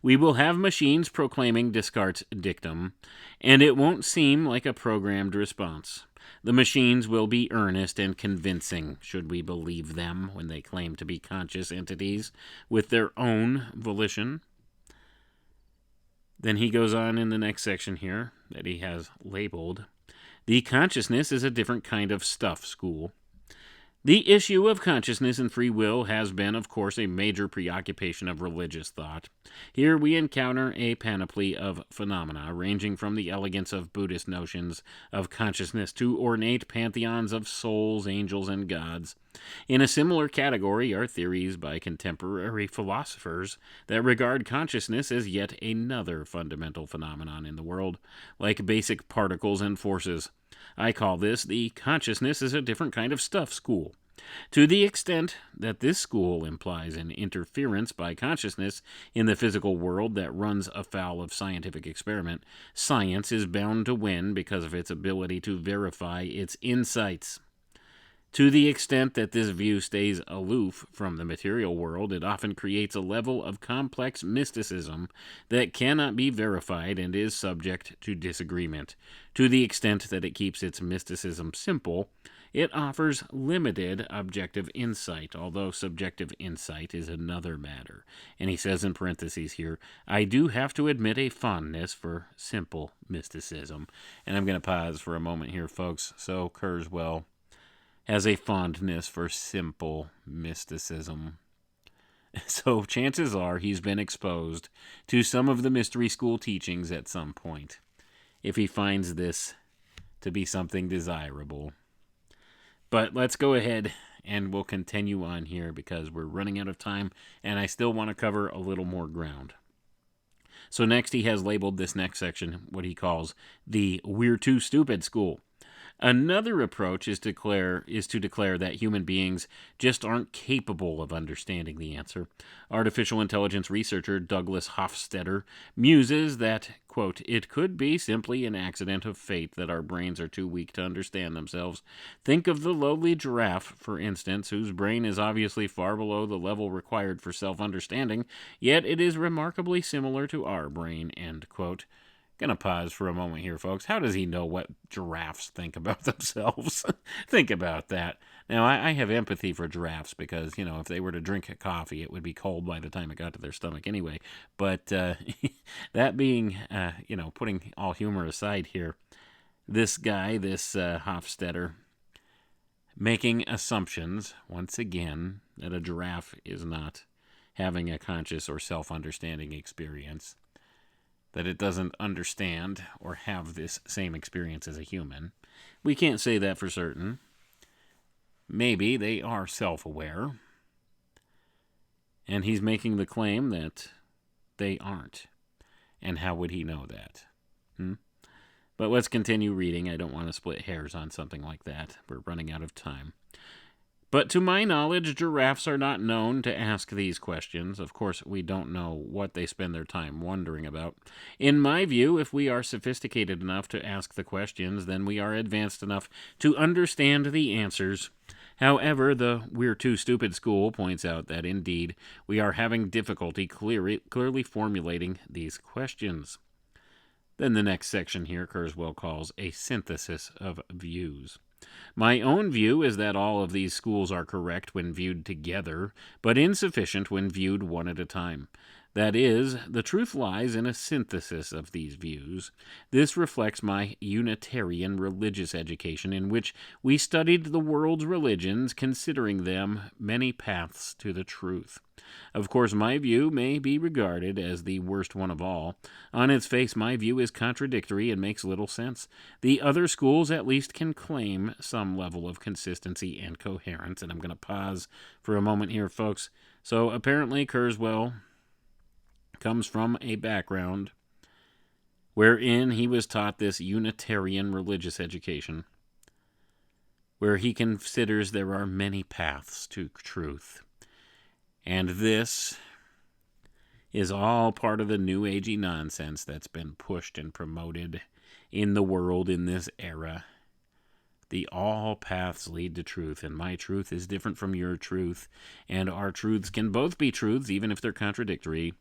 we will have machines proclaiming Descartes' dictum, and it won't seem like a programmed response. The machines will be earnest and convincing, should we believe them when they claim to be conscious entities with their own volition. Then he goes on in the next section here that he has labeled, the consciousness is a different kind of stuff school. The issue of consciousness and free will has been, of course, a major preoccupation of religious thought. Here we encounter a panoply of phenomena, ranging from the elegance of Buddhist notions of consciousness to ornate pantheons of souls, angels, and gods. In a similar category are theories by contemporary philosophers that regard consciousness as yet another fundamental phenomenon in the world, like basic particles and forces. I call this the consciousness is a different kind of stuff school. To the extent that this school implies an interference by consciousness in the physical world that runs afoul of scientific experiment, science is bound to win because of its ability to verify its insights. To the extent that this view stays aloof from the material world, it often creates a level of complex mysticism that cannot be verified and is subject to disagreement. To the extent that it keeps its mysticism simple, it offers limited objective insight, although subjective insight is another matter. And he says in parentheses here, I do have to admit a fondness for simple mysticism. And I'm going to pause for a moment here, folks. So Kurzweil has a fondness for simple mysticism. So chances are he's been exposed to some of the mystery school teachings at some point, if he finds this to be something desirable. But let's go ahead and we'll continue on here because we're running out of time and I still want to cover a little more ground. So next he has labeled this next section what he calls the We're Too Stupid School. Another approach is to declare that human beings just aren't capable of understanding the answer. Artificial intelligence researcher Douglas Hofstadter muses that, quote, it could be simply an accident of fate that our brains are too weak to understand themselves. Think of the lowly giraffe, for instance, whose brain is obviously far below the level required for self-understanding, yet it is remarkably similar to our brain, end quote. Gonna pause for a moment here, folks. How does he know what giraffes think about themselves? Think about that. Now, I have empathy for giraffes because, if they were to drink a coffee, it would be cold by the time it got to their stomach anyway. But that being, putting all humor aside here, this guy, this Hofstadter, making assumptions, once again, that a giraffe is not having a conscious or self-understanding experience, that it doesn't understand or have this same experience as a human. We can't say that for certain. Maybe they are self-aware. And he's making the claim that they aren't. And how would he know that? But let's continue reading. I don't want to split hairs on something like that. We're running out of time. But to my knowledge, giraffes are not known to ask these questions. Of course, we don't know what they spend their time wondering about. In my view, if we are sophisticated enough to ask the questions, then we are advanced enough to understand the answers. However, the We're Too Stupid School points out that, indeed, we are having difficulty clearly formulating these questions. Then the next section here, Kurzweil calls a synthesis of views. My own view is that all of these schools are correct when viewed together, but insufficient when viewed one at a time. That is, the truth lies in a synthesis of these views. This reflects my Unitarian religious education, in which we studied the world's religions, considering them many paths to the truth. Of course, my view may be regarded as the worst one of all. On its face, my view is contradictory and makes little sense. The other schools at least can claim some level of consistency and coherence, and I'm going to pause for a moment here, folks. So apparently Kurzweil comes from a background wherein he was taught this Unitarian religious education, where he considers there are many paths to truth. And this is all part of the New Agey nonsense that's been pushed and promoted in the world in this era. The all paths lead to truth, and my truth is different from your truth, and our truths can both be truths, even if they're contradictory.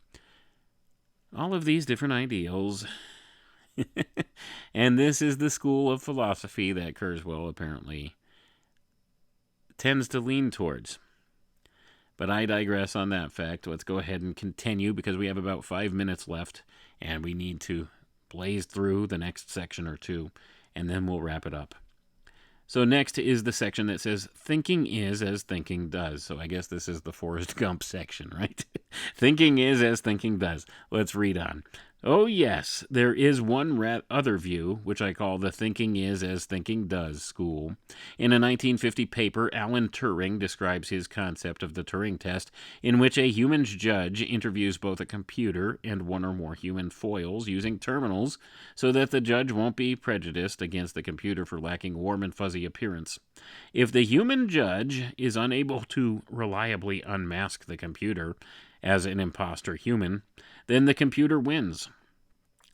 All of these different ideals. And this is the school of philosophy that Kurzweil apparently tends to lean towards. But I digress on that fact. Let's go ahead and continue because we have about 5 minutes left and we need to blaze through the next section or two and then we'll wrap it up. So next is the section that says, thinking is as thinking does. So I guess this is the Forrest Gump section, right? Thinking is as thinking does. Let's read on. Oh yes, there is one other view, which I call the thinking is as thinking does school. In a 1950 paper, Alan Turing describes his concept of the Turing test, in which a human judge interviews both a computer and one or more human foils using terminals, so that the judge won't be prejudiced against the computer for lacking warm and fuzzy appearance. If the human judge is unable to reliably unmask the computer as an imposter human, then the computer wins.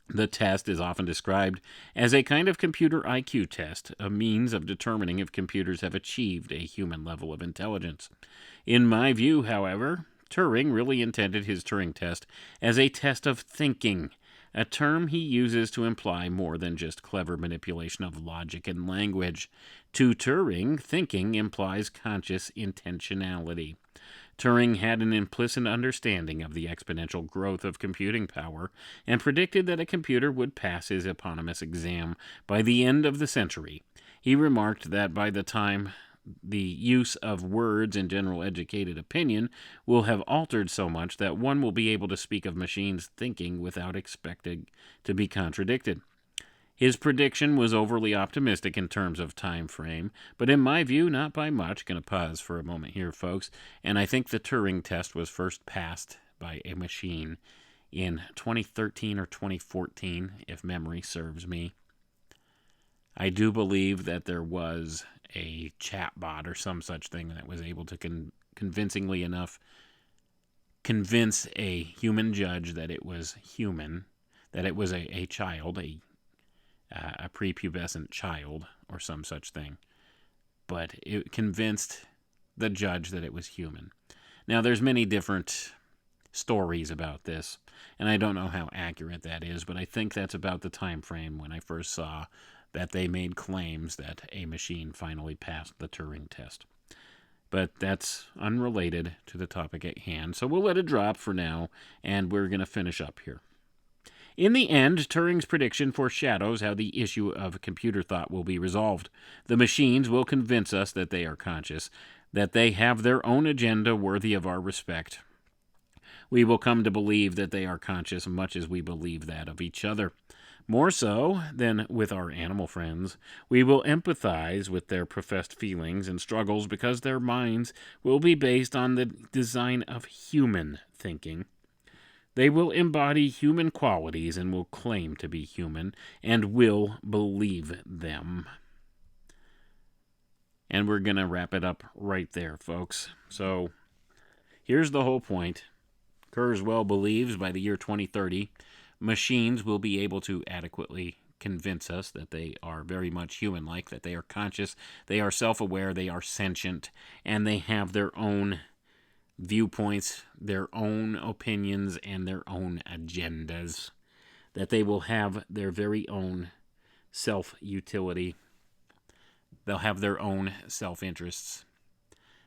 The test is often described as a kind of computer IQ test, a means of determining if computers have achieved a human level of intelligence. In my view, however, Turing really intended his Turing test as a test of thinking, a term he uses to imply more than just clever manipulation of logic and language. To Turing, thinking implies conscious intentionality. Turing had an implicit understanding of the exponential growth of computing power and predicted that a computer would pass his eponymous exam by the end of the century. He remarked that by the time the use of words in general educated opinion will have altered so much that one will be able to speak of machines thinking without expecting to be contradicted. His prediction was overly optimistic in terms of time frame, but in my view, not by much. Going to pause for a moment here, folks. And I think the Turing test was first passed by a machine in 2013 or 2014, if memory serves me. I do believe that there was a chatbot or some such thing that was able to convincingly enough convince a human judge that it was human, that it was a child, a prepubescent child or some such thing. But it convinced the judge that it was human. Now, there's many different stories about this, and I don't know how accurate that is, but I think that's about the time frame when I first saw that they made claims that a machine finally passed the Turing test. But that's unrelated to the topic at hand, so we'll let it drop for now, and we're going to finish up here. In the end, Turing's prediction foreshadows how the issue of computer thought will be resolved. The machines will convince us that they are conscious, that they have their own agenda worthy of our respect. We will come to believe that they are conscious much as we believe that of each other. More so than with our animal friends, we will empathize with their professed feelings and struggles because their minds will be based on the design of human thinking. They will embody human qualities and will claim to be human and will believe them. And we're going to wrap it up right there, folks. So here's the whole point. Kurzweil believes by the year 2030, machines will be able to adequately convince us that they are very much human-like, that they are conscious, they are self-aware, they are sentient, and they have their own viewpoints, their own opinions, and their own agendas, that they will have their very own self-utility. They'll have their own self-interests.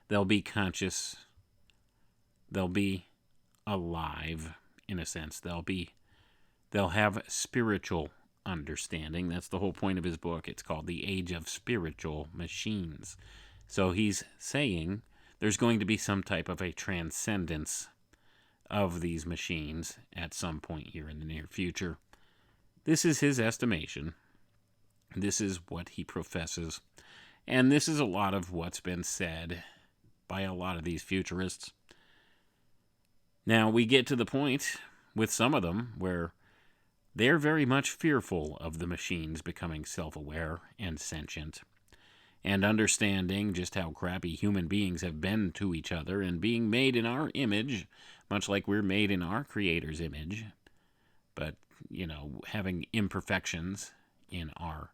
They'll be conscious. They'll be alive, in a sense. They'll have spiritual understanding. That's the whole point of his book. It's called The Age of Spiritual Machines. So he's saying there's going to be some type of a transcendence of these machines at some point here in the near future. This is his estimation. This is what he professes. And this is a lot of what's been said by a lot of these futurists. Now, we get to the point with some of them where they're very much fearful of the machines becoming self-aware and sentient, and understanding just how crappy human beings have been to each other and being made in our image, much like we're made in our Creator's image, but, having imperfections in our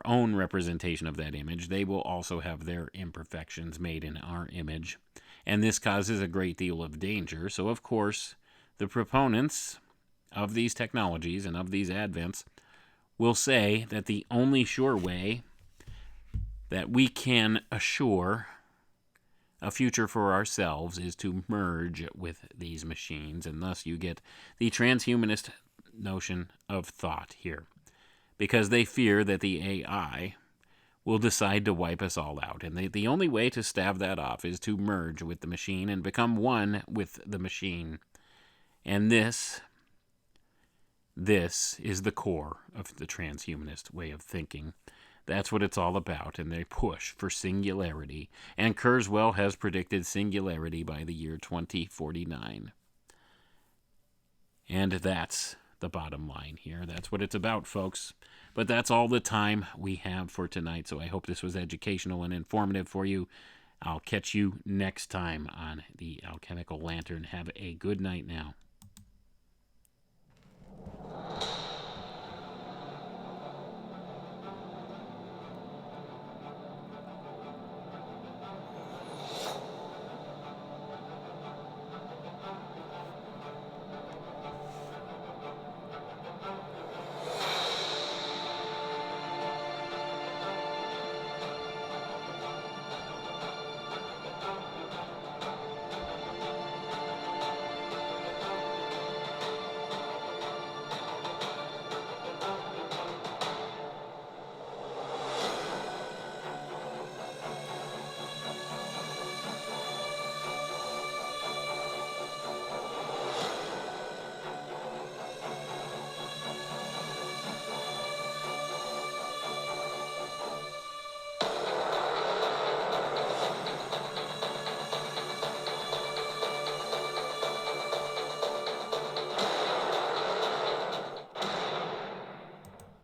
own representation of that image, they will also have their imperfections made in our image. And this causes a great deal of danger. So, of course, the proponents of these technologies and of these advents will say that the only sure way that we can assure a future for ourselves is to merge with these machines, and thus you get the transhumanist notion of thought here, because they fear that the AI will decide to wipe us all out, and the only way to stave that off is to merge with the machine and become one with the machine. And this is the core of the transhumanist way of thinking. That's what it's all about, and they push for singularity. And Kurzweil has predicted singularity by the year 2049. And that's the bottom line here. That's what it's about, folks. But that's all the time we have for tonight, so I hope this was educational and informative for you. I'll catch you next time on the Alchemical Lantern. Have a good night now.